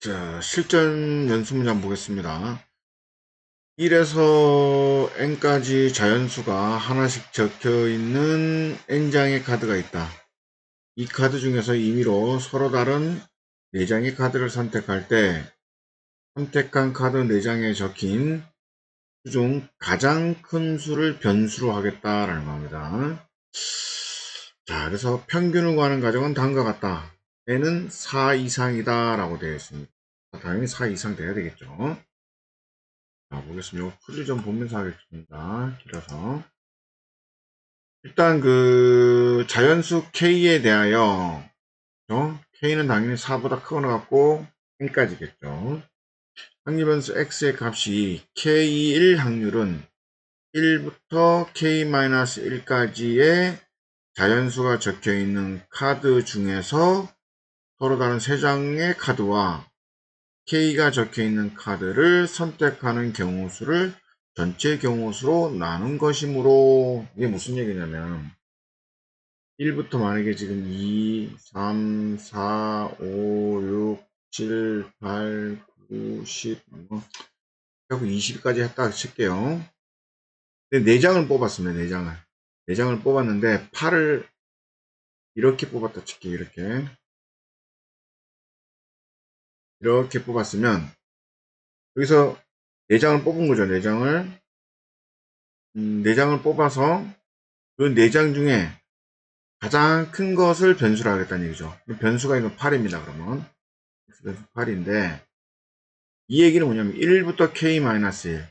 자, 실전 연습 문제 한번 보겠습니다. 1에서 n까지 자연수가 하나씩 적혀 있는 n장의 카드가 있다. 이 카드 중에서 임의로 서로 다른 4장의 카드를 선택할 때 선택한 카드 4장에 적힌 수 중 가장 큰 수를 변수로 하겠다라는 겁니다. 자, 그래서 평균을 구하는 과정은 다음과 같다. n은 4 이상이다 라고 되어 있습니다. 당연히 4 이상 돼야 되겠죠. 자, 보겠습니다. 이거 풀이 좀 보면서 하겠습니다. 길어서. 일단 그 자연수 K에 대하여 K는 당연히 4보다 크거나 같고 n까지겠죠. 확률변수 X의 값이 K1 확률은 1부터 K-1까지의 자연수가 적혀있는 카드 중에서 서로 다른 3장의 카드와 K가 적혀있는 카드를 선택하는 경우 수를 전체 경우 수로 나눈 것이므로, 이게 무슨 얘기냐면 1부터 만약에 지금 2, 3, 4, 5, 6, 7, 8, 9, 10, 하고 20까지 했다 칠게요. 근데 4장을 뽑았습니다. 4장을. 4장을 뽑았는데 8을 이렇게 뽑았다 칠게요. 이렇게 뽑았으면 여기서 4장을 뽑은 거죠. 4장을. 4장을 뽑아서 그 4장 중에 가장 큰 것을 변수로 하겠다는 얘기죠. 변수가 이건 8입니다. 그러면 변수 8인데 이 얘기는 뭐냐면 1부터 k-1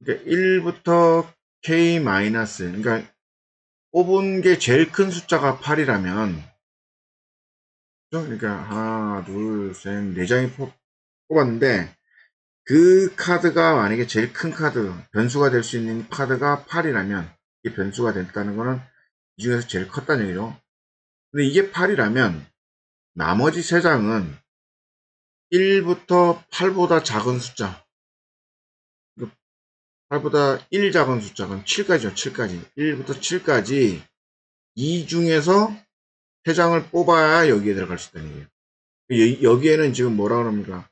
그러니까 1부터 k-, 그러니까 뽑은 게 제일 큰 숫자가 8이라면 그러니까 하나, 둘, 셋, 4장이 뽑았는데 그 카드가 만약에 제일 큰 카드, 변수가 될 수 있는 카드가 8이라면 이게 변수가 됐다는 거는 이 중에서 제일 컸다는 얘기죠. 근데 이게 8이라면 나머지 3장은 1부터 8보다 작은 숫자, 8보다 1 작은 숫자가 7까지죠. 7까지. 1부터 7까지 이 중에서 3장을 뽑아야 여기에 들어갈 수 있다는 얘기예요. 여기에는 지금 뭐라 그럽니까?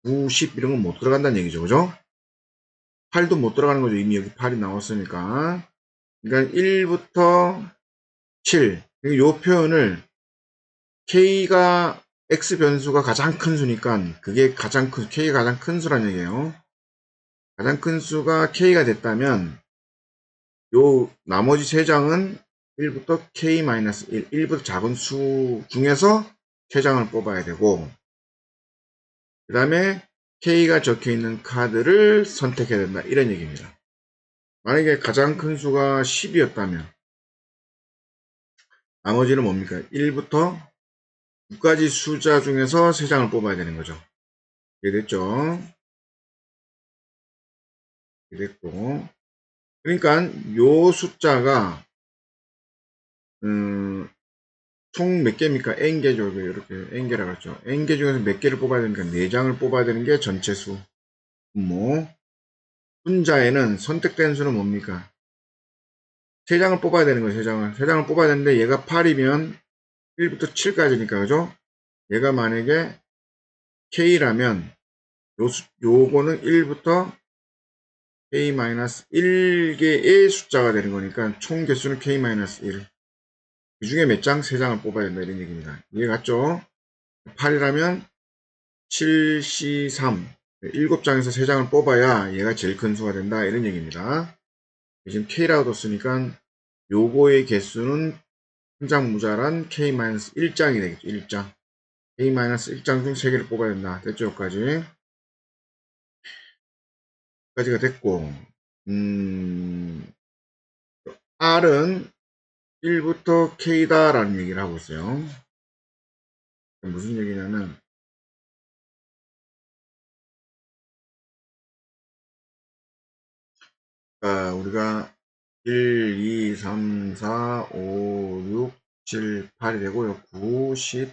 9, 10 이런 건 못 들어간다는 얘기죠. 그죠? 8도 못 들어가는 거죠. 이미 여기 8이 나왔으니까. 그러니까 1부터 7. 이 표현을 K가 X 변수가 가장 큰 수니까 그게 가장 큰, K가 가장 큰 수란 얘기예요. 가장 큰 수가 K가 됐다면 요 나머지 3장은 1부터 K-1, 1부터 작은 수 중에서 3장을 뽑아야 되고 그 다음에 K가 적혀있는 카드를 선택해야 된다. 이런 얘기입니다. 만약에 가장 큰 수가 10이었다면 나머지는 뭡니까? 1부터 9까지 숫자 중에서 3장을 뽑아야 되는 거죠. 이해됐죠? 이해됐고 그러니까 요 숫자가 총 몇 개입니까? n개죠. 이렇게 n개라고 했죠. n개 중에서 몇 개를 뽑아야 되니까 4장을 뽑아야 되는 게 전체 수. 분모. 분자에는 선택된 수는 뭡니까? 3장을 뽑아야 되는 거예요. 3장을. 3장을 뽑아야 되는데 얘가 8이면 1부터 7까지니까 그죠? 얘가 만약에 k라면 요거는 1부터 k-1개의 숫자가 되는 거니까 총 개수는 k-1. 그 중에 몇 장? 3장을 뽑아야 된다. 이런 얘기입니다. 이해 갔죠? 8이라면 7C3 7장에서 3장을 뽑아야 얘가 제일 큰 수가 된다. 이런 얘기입니다. 지금 K라고 뒀으니까 요거의 개수는 한 장 모자란 K-1장이 되겠죠. 1장. K-1장 중 3개를 뽑아야 된다. 됐죠? 여기까지. 여기까지가 됐고 R은 1부터 K다 라는 얘기를 하고 있어요. 무슨 얘기냐면 우리가 1, 2, 3, 4, 5, 6, 7, 8이 되고요. 9, 10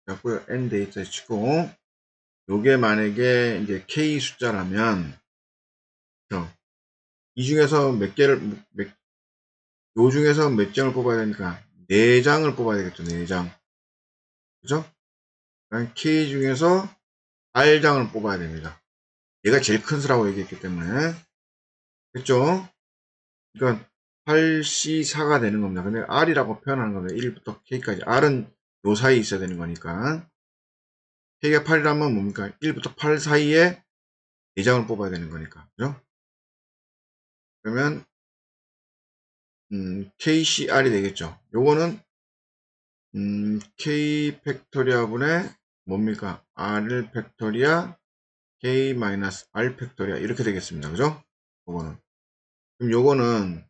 갖고요. n 데이터 치고 요게 만약에 이제 k 숫자라면 이 중에서 요 중에서 몇 장을 뽑아야 되니까 4장을 뽑아야 되겠죠. 4장. 그죠? k 중에서 R장을 뽑아야 됩니다. 얘가 제일 큰 수라고 얘기했기 때문에. 됐죠? 그러니까 8C4가 되는 겁니다. 근데 R이라고 표현하는 겁니다. 1부터 K까지. R은 요 사이에 있어야 되는 거니까. K가 8이라면 뭡니까? 1부터 8 사이에 4장을 뽑아야 되는 거니까. 그죠? 그러면 KCR이 되겠죠. 요거는 K 팩토리아 분의 뭡니까? R 팩토리아 K-R 팩토리아 이렇게 되겠습니다. 그죠? 요거는. 그럼 요거는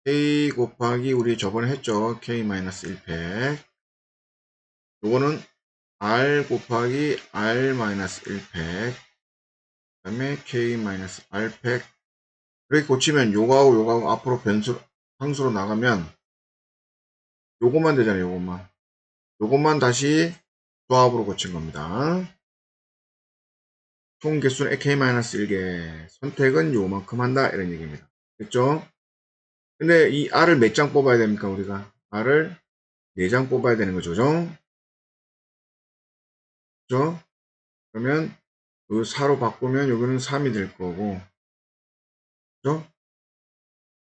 K 곱하기 우리 저번에 했죠. K-1팩. 요거는 R 곱하기 R-1팩. 그 다음에 K-R팩. 이렇게 고치면 요거하고 앞으로 상수로 나가면 요것만 되잖아요. 요것만 다시 조합으로 고친 겁니다. 총 개수는 K-1개. 선택은 요만큼 한다. 이런 얘기입니다. 됐죠? 근데 이 R을 몇 장 뽑아야 됩니까? 우리가 R을 4장 뽑아야 되는 거죠. 그죠? 그러면 그 4로 바꾸면 여기는 3이 될 거고, 그죠?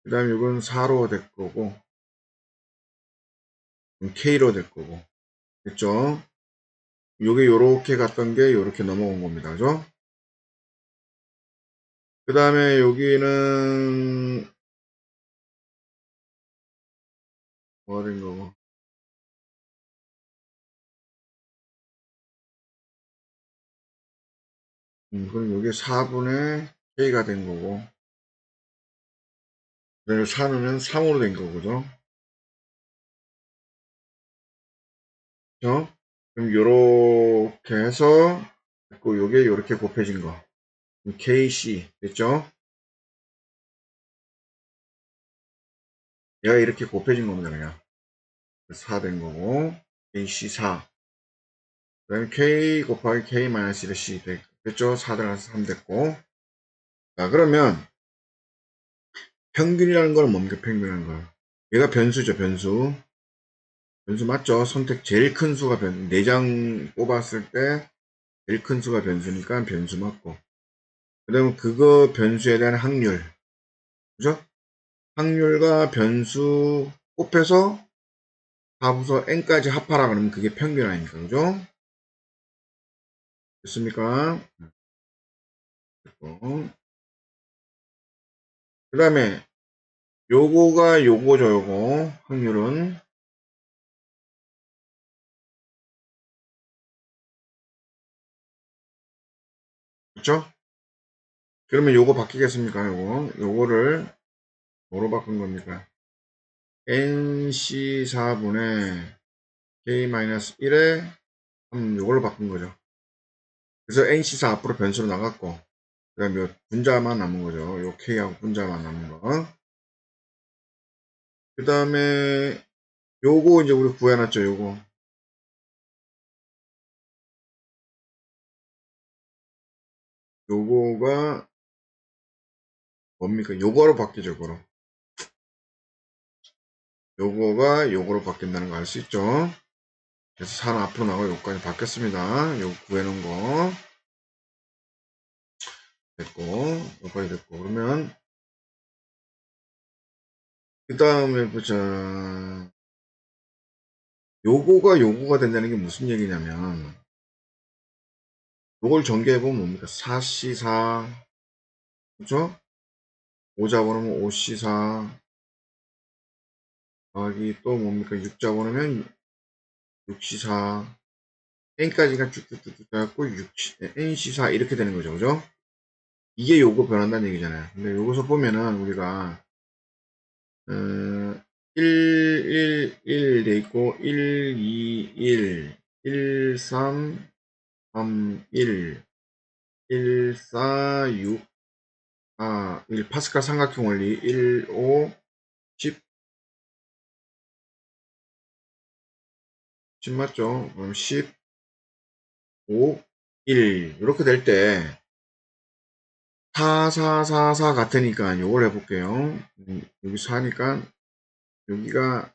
그 다음에 이건 4로 될 거고, K로 될 거고, 됐죠? 요게 요렇게 갔던 게 요렇게 넘어온 겁니다. 그죠? 그 다음에 여기는 뭐가 된 거고, 그럼 요게 4분의 K가 된 거고, 그다음에 4는 3으로 된 거고죠. 그죠? 그럼 요렇게 해서, 그 요게 요렇게 곱해진 거. KC, 됐죠? 얘가 이렇게 곱해진 겁니다, 그냥. 4 된 거고, KC4. 그 다음에 K 곱하기 K-1C 됐죠? 4 들어가서 3 됐고. 자, 그러면, 평균이라는 건 뭡니까, 평균이라는 거. 얘가 변수죠, 변수. 변수 맞죠? 선택 제일 큰 수가 4장 뽑았을 때, 제일 큰 수가 변수니까 변수 맞고. 그 다음에 그거 변수에 대한 확률. 그죠? 확률과 변수 곱해서 답에서 n까지 합하라 그러면 그게 평균 아닙니까? 그죠? 됐습니까? 그 다음에 요거가 요거죠, 요거. 확률은. 그렇죠? 그러면 요거 바뀌겠습니까? 요거를 뭐로 바꾼 겁니까? NC4분의 K-1에 요걸로 바꾼 거죠. 그래서 NC4 앞으로 변수로 나갔고, 그 다음에 요 분자만 남은 거죠. 요 K하고 분자만 남은 거. 그 다음에 요거 이제 우리 구해놨죠, 요거. 요거가 뭡니까? 요거로 바뀌죠, 요거로. 요거가 요거로 바뀐다는 거 알 수 있죠? 그래서 4는 앞으로 나가고 요거까지 바뀌었습니다. 요거 구해놓은 거. 됐고, 요거까지 됐고. 그러면, 그 다음에 보자. 요거가 된다는 게 무슨 얘기냐면, 요걸 전개해보면 뭡니까? 4C4, 그죠? 5 잡아놓으면 5C4, 더하기 또 뭡니까? 6 잡아놓으면 6C4, n까지가 쭉쭉쭉쭉 해갖고 nC4 이렇게 되는 거죠. 그죠? 이게 요거 변한다는 얘기잖아요. 근데 요거서 보면은 우리가 1, 1, 1 돼 있고 1, 2, 1, 1, 3, 3, 1, 1, 4, 6, 1 파스칼 삼각형 원리 1, 5, 10, 10 맞죠? 그럼 10, 5, 1 이렇게 될 때 4, 4, 4, 4 같으니까 요걸 해볼게요. 여기 4니까 여기가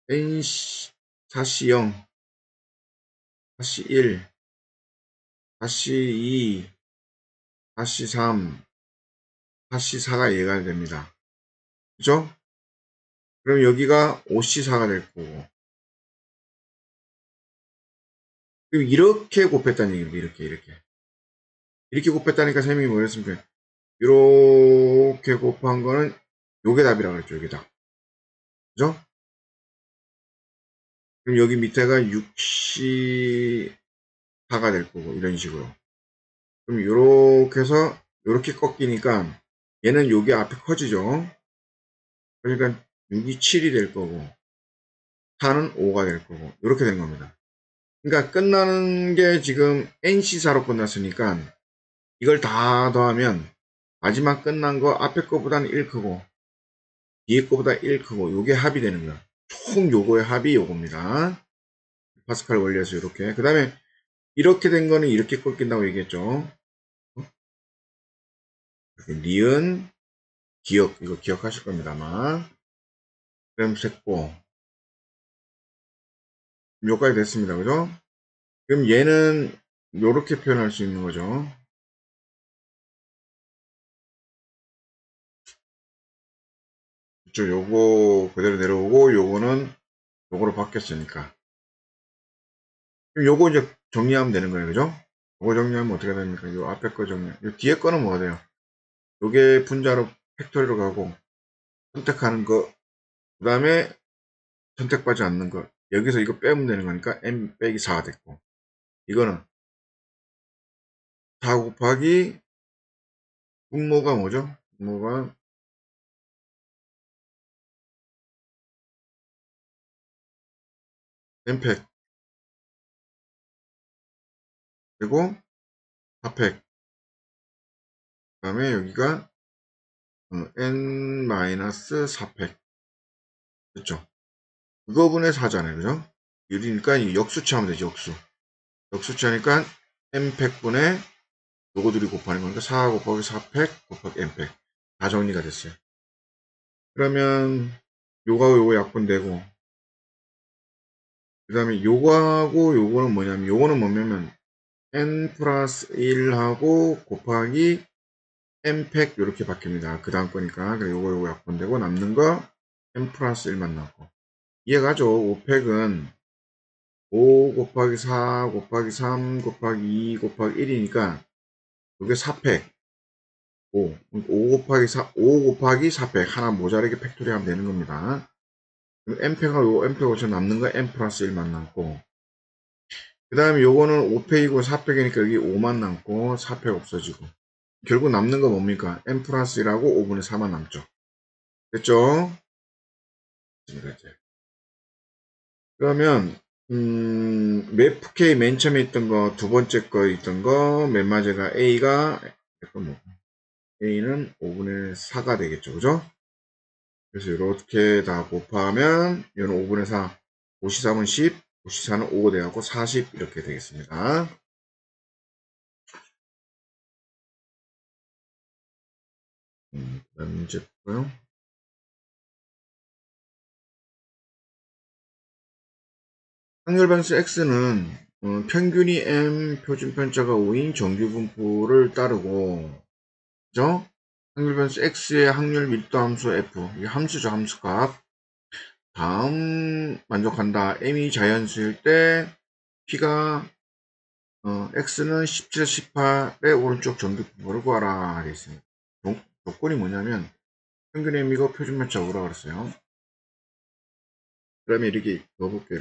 NC, 4C0, 4C1, 다시 2, 다시 3, 다시 4가 얘가 됩니다. 그죠? 그럼 여기가 5C4가 될 거고. 그럼 이렇게 곱했다는 얘기입니다. 이렇게 곱했다니까 셈이 뭐였습니까? 이렇게 곱한 거는 요게 답이라고 그랬죠. 요게 답. 그죠? 그럼 여기 밑에가 6C4가 될 거고, 이런 식으로. 그럼 요렇게 해서 요렇게 꺾이니까 얘는 요게 앞에 커지죠. 그러니까 6이 7이 될 거고 4는 5가 될 거고 이렇게 된 겁니다. 그러니까 끝나는 게 지금 NC4로 끝났으니까 이걸 다 더하면 마지막 끝난 거 앞에 거보다는 1 크고 뒤에 거보다 1 크고 요게 합이 되는 거야. 총 요거의 합이 요겁니다. 파스칼 원리에서 이렇게. 그 다음에 이렇게 된 거는 이렇게 꺾인다고 얘기했죠. 니은, 기억, 이거 기억하실 겁니다, 아마. 그럼 됐고, 요까지 됐습니다. 그죠? 그럼 얘는 요렇게 표현할 수 있는 거죠. 그쵸, 요거 그대로 내려오고, 요거는 요거로 바뀌었으니까. 그럼 요거 이제 정리하면 되는 거예요. 그죠? 요거 정리하면 어떻게 됩니까? 요 앞에 거 정리. 요 뒤에 거는 뭐가 돼요? 요게 분자로 팩토리로 가고, 선택하는 거, 그 다음에 선택받지 않는 거. 여기서 이거 빼면 되는 거니까 m 빼기 4가 됐고. 이거는 4 곱하기 분모가 뭐죠? 분모가 m팩 그리고 4팩. 그 다음에 여기가 n-4팩. 그렇죠? 그거분의 4잖아요. 그죠? 유리니까 이 역수치하면 되죠. 역수치하니까 m팩분의 요거들이 곱하는 거니까 4 곱하기 4팩 곱하기 m팩. 다 정리가 됐어요. 그러면 요거하고 요거 약분되고 그 다음에 요거하고 요거는 뭐냐면 요거는 뭐냐면 n 플러스 1하고 곱하기 m팩 요렇게 바뀝니다. 그 다음 거니까 요거 약분되고 남는 거 n 플러스 1만 남고 이해가죠? 5팩은 5 곱하기 4 곱하기 3 곱하기 2 곱하기 1이니까 이게 4팩 5 곱하기 4 5 곱하기 4팩 하나 모자르게 팩토리 하면 되는 겁니다. 그럼 m팩하고 m팩 5천 남는 거 m 플러스 1만 남고 그 다음에 요거는 5팩이고 4팩이니까 여기 5만 남고 4팩 없어지고 결국 남는 거 뭡니까? m 플러스 1하고 5분의 4만 남죠. 됐죠? 그러면 매프 K 맨 처음에 있던 거 두 번째 거 있던 거 맨 마지막에 A가 A는 5분의 4가 되겠죠. 그죠? 그래서 이렇게 다 곱하면 이는 5분의 4 53은 10 54는 5가 돼갖고 40 이렇게 되겠습니다. 그 다음 문제 볼까요? 확률 변수 X는 평균이 M, 표준 편차가 5인 정규 분포를 따르고 그죠? 확률 변수 X의 확률 밀도 함수 F 이게 함수죠 함수값 다음 만족한다 M이 자연수일 때 P가 X는 17, 18의 오른쪽 정규 분포를 구하라 되겠습니다. 조건이 뭐냐면 평균 M이고 표준 편차가 5라고 그랬어요. 그러면 이렇게 넣어볼게요.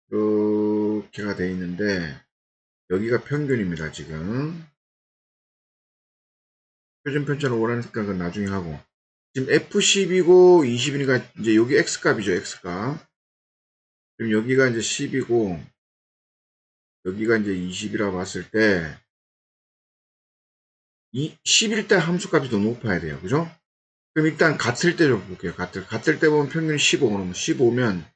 이렇게가 돼 있는데 여기가 평균입니다. 지금 표준 편차를 원하니까 그건 나중에 하고 지금 F10이고 20이니까 이제 여기 X값이죠. X값 지금 여기가 이제 10이고 여기가 이제 20이라고 봤을 때 10일 때 함수값이 더 높아야 돼요. 그죠? 그럼 일단 같을 때 좀 볼게요. 같을 때 보면 평균이 15면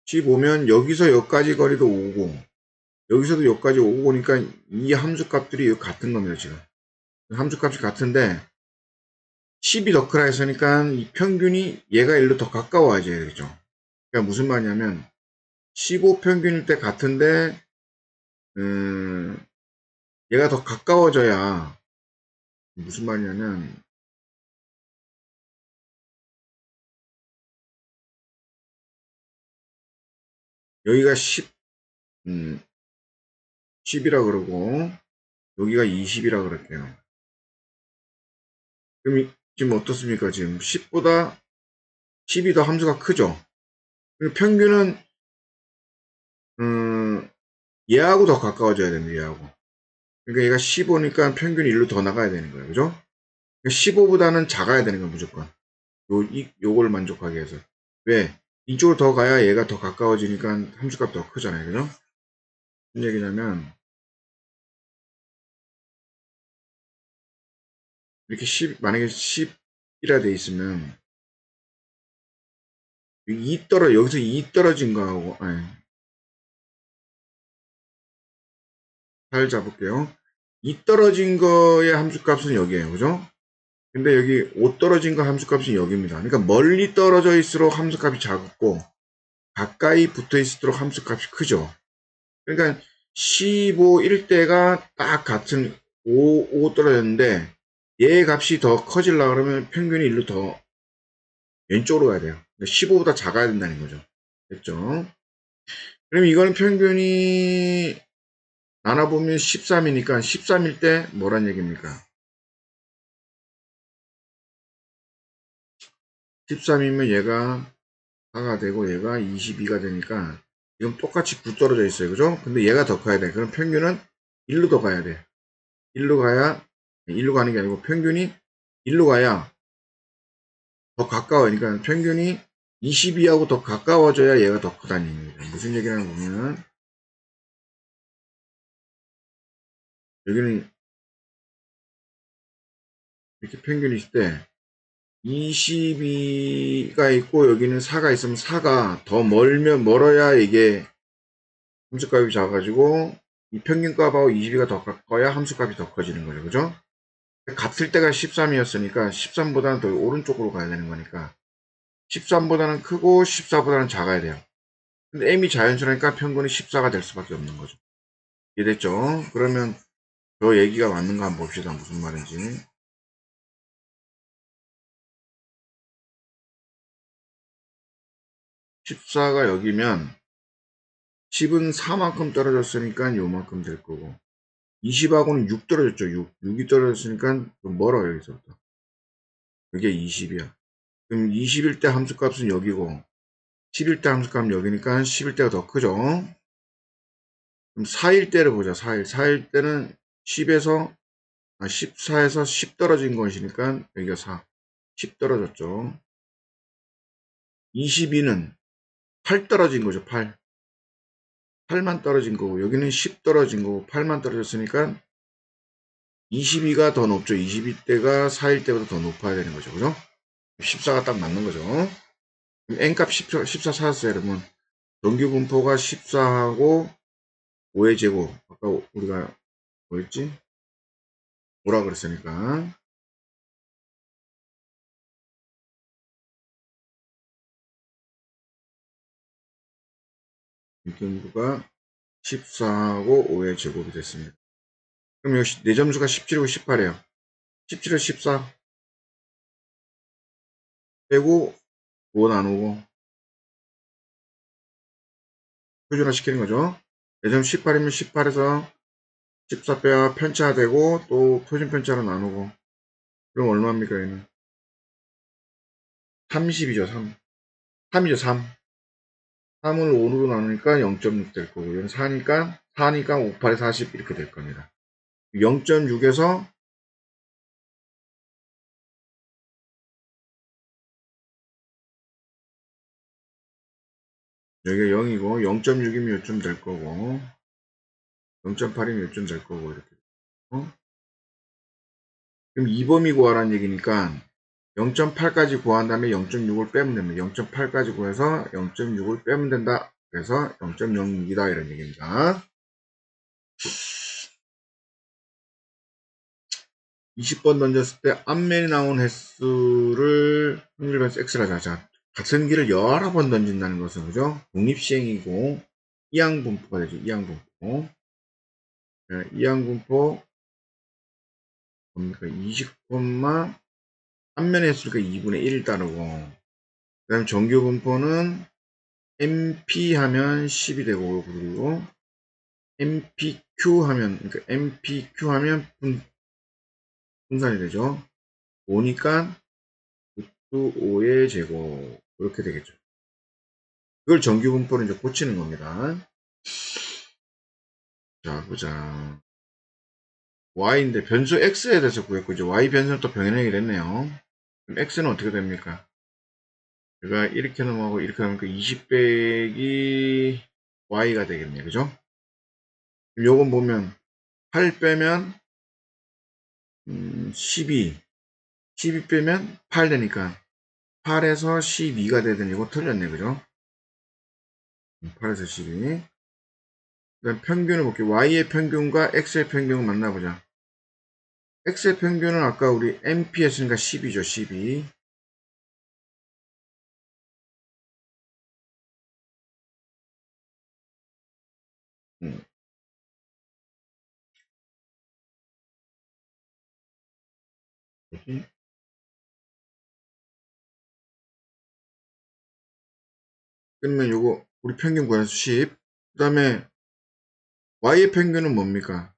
15면 여기서 여기까지 거리도 5고 여기서도 여기까지 5고니까 이 함수값들이 같은 겁니다. 지금 함수값이 같은데 10이 더 크라 했으니까 이 평균이 얘가 1로 더 가까워져야 되죠. 그러니까 무슨 말이냐면 15 평균일 때 같은데 얘가 더 가까워져야 무슨 말이냐면 여기가 10이라 그러고 여기가 20이라 그럴게요. 그럼 지금 어떻습니까? 지금 10보다 10이 더 함수가 크죠. 그리고 평균은 얘하고 더 가까워져야 됩니다. 얘하고. 그러니까 얘가 15니까 평균이 1로 더 나가야 되는 거예요. 그죠? 15보다는 작아야 되는 거야, 무조건. 요걸 만족하게 해서. 왜? 이쪽으로 더 가야 얘가 더 가까워지니까 함수값 더 크잖아요. 그죠? 무슨 얘기냐면, 이렇게 10, 만약에 10이라 돼 있으면, 여기서 2 떨어진 거하고, 아니, 8 잡을게요. 2 떨어진 거의 함수값은 여기에요. 그죠? 근데 여기 5 떨어진 거 함수값은 여기입니다. 그러니까 멀리 떨어져 있을수록 함수값이 작고, 가까이 붙어 있을수록 함수값이 크죠. 그러니까 15일 때가 딱 같은 5 떨어졌는데 얘 값이 더 커지려고 그러면 평균이 1로 더 왼쪽으로 가야 돼요. 15보다 작아야 된다는 거죠. 됐죠? 그럼 이거는 평균이 나눠보면 13이니까 13일 때 뭐란 얘기입니까? 13이면 얘가 4가 되고 얘가 22가 되니까 지금 똑같이 9 떨어져 있어요. 그죠? 근데 얘가 더 커야 돼. 그럼 평균은 1로 더 가야 돼. 1로 가야 1로 가는 게 아니고 평균이 1로 가야 더 가까워요. 그러니까 평균이 22하고 더 가까워져야 얘가 더 크다는 얘기입니다. 무슨 얘기냐면 보면 여기는 이렇게 평균이 있을 때 22가 있고 여기는 4가 있으면 4가 더 멀어야 이게 함수값이 작아가지고 이 평균값하고 22가 더 가까워야 함수값이 더 커지는 거죠. 그죠? 같을 때가 13이었으니까 13보다는 더 오른쪽으로 가야 되는 거니까 13보다는 크고 14보다는 작아야 돼요. 근데 m이 자연수라니까 평균이 14가 될 수밖에 없는 거죠. 이해됐죠? 그러면 저 얘기가 맞는가 한번 봅시다. 무슨 말인지. 14가 여기면 10은 4만큼 떨어졌으니까 요만큼 될 거고 20하고는 6 떨어졌죠. 6이 떨어졌으니까 좀 멀어요. 여기서부터. 이게 20이야. 그럼 20일 때 함수값은 여기고 10일 때 함수값은 여기니까 10일 때가 더 크죠. 그럼 4일 때를 보자. 4일 때는 10에서 14에서 10 떨어진 것이니까 여기가 4. 10 떨어졌죠. 22는 8 떨어진 거죠. 8. 8만 떨어진 거고 여기는 10 떨어진 거고 8만 떨어졌으니까 22가 더 높죠. 22대가 4일 때보다 더 높아야 되는 거죠. 그죠? 14가 딱 맞는 거죠. 그럼 n값 14 찾았어요. 여러분. 정규 분포가 14하고 5의 제곱. 아까 우리가 뭐였지? 뭐라 그랬으니까. 분포가 14하고 5의 제곱이 됐습니다. 그럼 여기 내 점수가 17이고 18이에요. 17에 14 빼고 5 나누고 표준화 시키는 거죠. 내 점 18이면 18에서 14 빼야 편차되고 또 표준 편차로 나누고 그럼 얼마입니까 얘는? 30이죠. 3. 3이죠. 3. 3을 5로 나누니까 0.6 될 거고 얘는 4니까 5, 8에 40 이렇게 될 겁니다. 0.6에서 여기가 0이고 0.6이면 요쯤 될 거고 0.8이면 요쯤 될 거고 이렇게. 그럼 2범위 구하라는 얘기니까 0.8까지 구한 다음에 0.6을 빼면 됩니다. 0.8까지 구해서 0.6을 빼면 된다. 그래서 0.06이다 이런 얘기입니다. 20번 던졌을 때 앞면이 나온 횟수를 확률 변수 x라 하자. 자, 같은 길을 여러 번 던진다는 것은 그죠? 독립시행이고 이항분포가 되죠. 이항분포. 자, 이항분포 뭡니까? 20, 앞면의 횟수가 2분의 1 따르고 그 다음 정규분포는 MP 하면 10이 되고 그리고 MPQ 하면 그러니까 MPQ 하면 분산이 되죠. 5니까 루트 5의 제곱 이렇게 되겠죠. 그걸 정규분포로 이제 고치는 겁니다. 자 보자. y인데 변수 x에 대해서 구했고 이제 y 변수는 또 병행하게 됐네요. 그럼 x는 어떻게 됩니까? 제가 이렇게 넘어가고 이렇게 하면 그 20 빼기 y가 되겠네요. 그죠? 요건 보면 8 빼면 12 빼면 8 되니까 8에서 12가 되더니 이거 틀렸네. 그죠? 8에서 12. 그 다음 평균을 볼게요. y의 평균과 x의 평균을 만나보자. x의 평균은 아까 우리 mp 했으니까 10이죠. 12. 뭐지? 그러면 요거 우리 평균 구해서 10. 그 다음에 y의 평균은 뭡니까?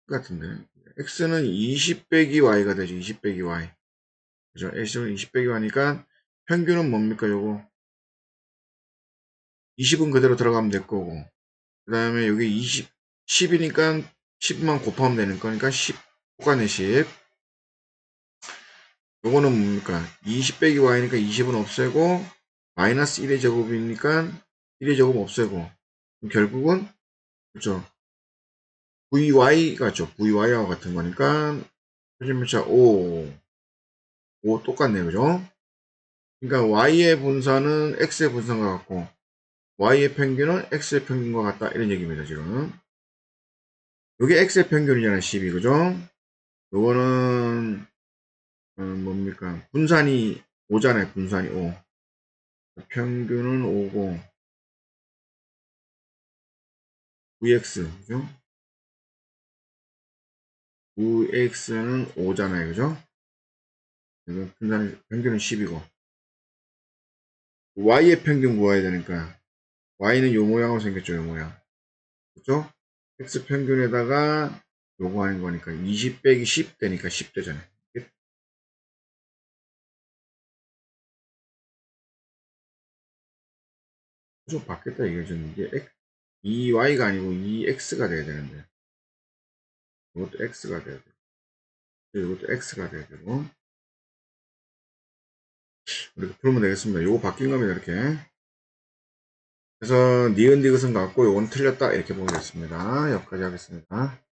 똑같은데. x는 20 빼기 y가 되죠. 20 빼기 y. 그죠? x는 20 빼기 y니까 평균은 뭡니까? 요거 20은 그대로 들어가면 될 거고. 그 다음에 여기 20, 10이니까 10만 곱하면 되는 거니까 10, 곱하네 10. 요거는 뭡니까? 20 빼기 y니까 20은 없애고, 마이너스 1의 제곱이니까 1의 제곱 없애고, 결국은, 그렇죠. vy가 죠. vy와 같은 거니까, 표준물차 5, 5 똑같네요. 그죠? 그러니까 y의 분산은 x의 분산과 같고, y의 평균은 x의 평균과 같다. 이런 얘기입니다. 지금. 요게 x의 평균이잖아요. 12. 그죠? 요거는, 뭡니까? 분산이 5잖아요. 분산이 5. 평균은 5고, vx, 그죠? vx는 5잖아요. 그죠? 이거 분산, 평균은 10이고. y의 평균 구해야 되니까, y는 요 모양으로 생겼죠. 요 모양. 그죠? x 평균에다가 요거 하는 거니까, 20 빼기 10 되니까 10 되잖아요. 좀 바뀌었다 이게 좀 이게 이 y가 아니고 이 x가 돼야 되는데 이것도 x가 돼야 돼. 이것도 x가 돼야 되고 이렇게 풀면 되겠습니다. 요거 바뀐 겁니다. 이렇게 그래서 니은 디귿은 같고 요건 틀렸다 이렇게 보겠습니다. 여기까지 하겠습니다.